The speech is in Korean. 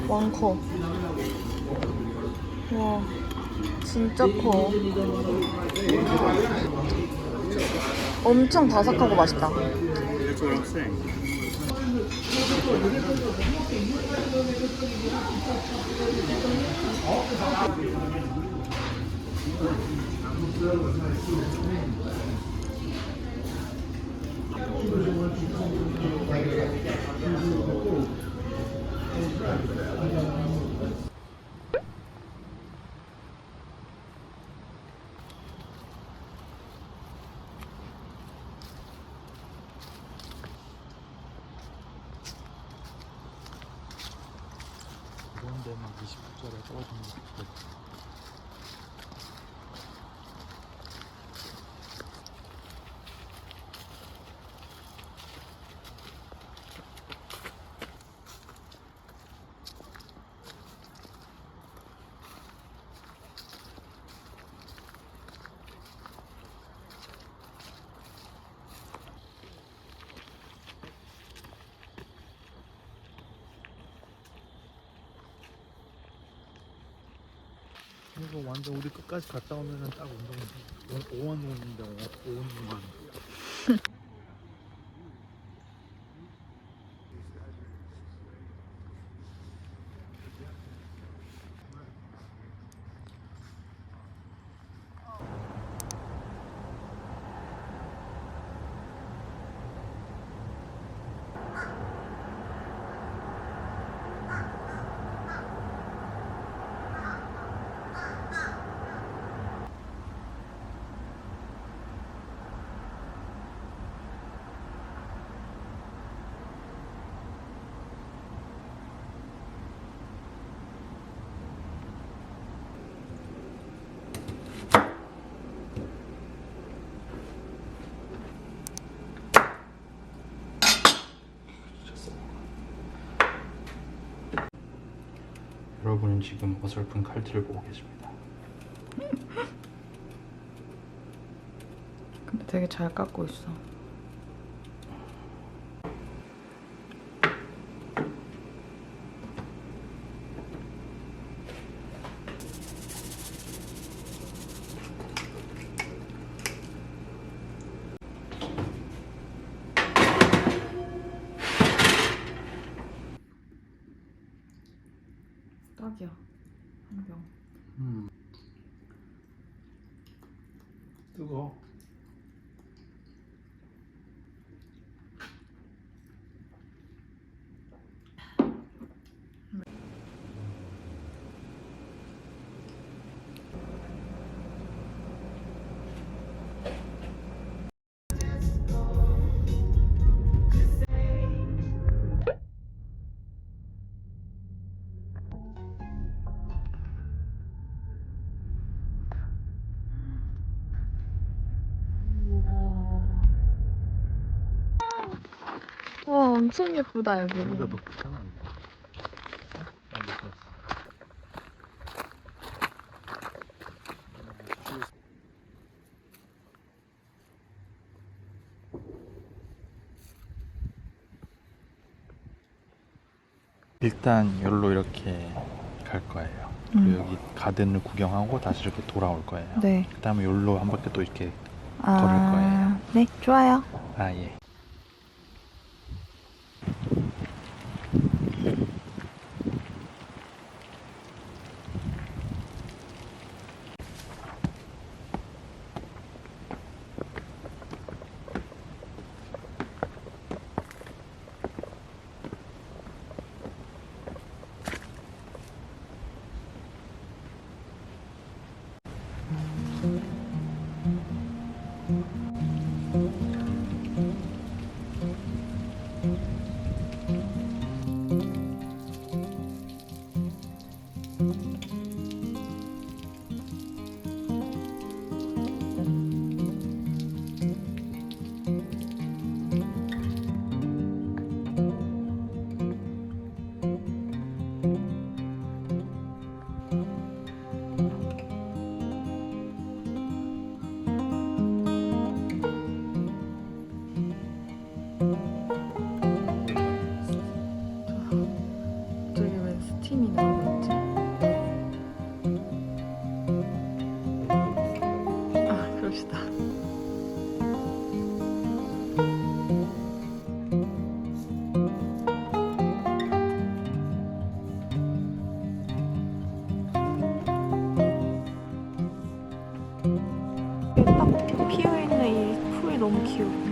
왕커. 와, 진짜 커. 엄청 바삭하고 맛있다. That's what I'm saying. 그런데 막 29짜리 떨어지는 거. 이거 완전 우리 끝까지 갔다 오면은 딱 운동 5원 정도인데 5원 정도. 여러분은 지금 어설픈 칼질을 보고 계십니다. 근데 되게 잘 깎고 있어. 딱이야. 한 병. 뜨거. 와, 엄청 예쁘다, 여기. 여기가 더 좋잖아. 일단 여기로 이렇게 갈 거예요. 그리고 여기 가든을 구경하고 다시 이렇게 돌아올 거예요. 네. 그 다음에 여기로 한 바퀴 또 이렇게 걸을 거예요. 네, 좋아요. 아 예. 갑시다. 딱 피어있는 이 풀이 너무 귀여워.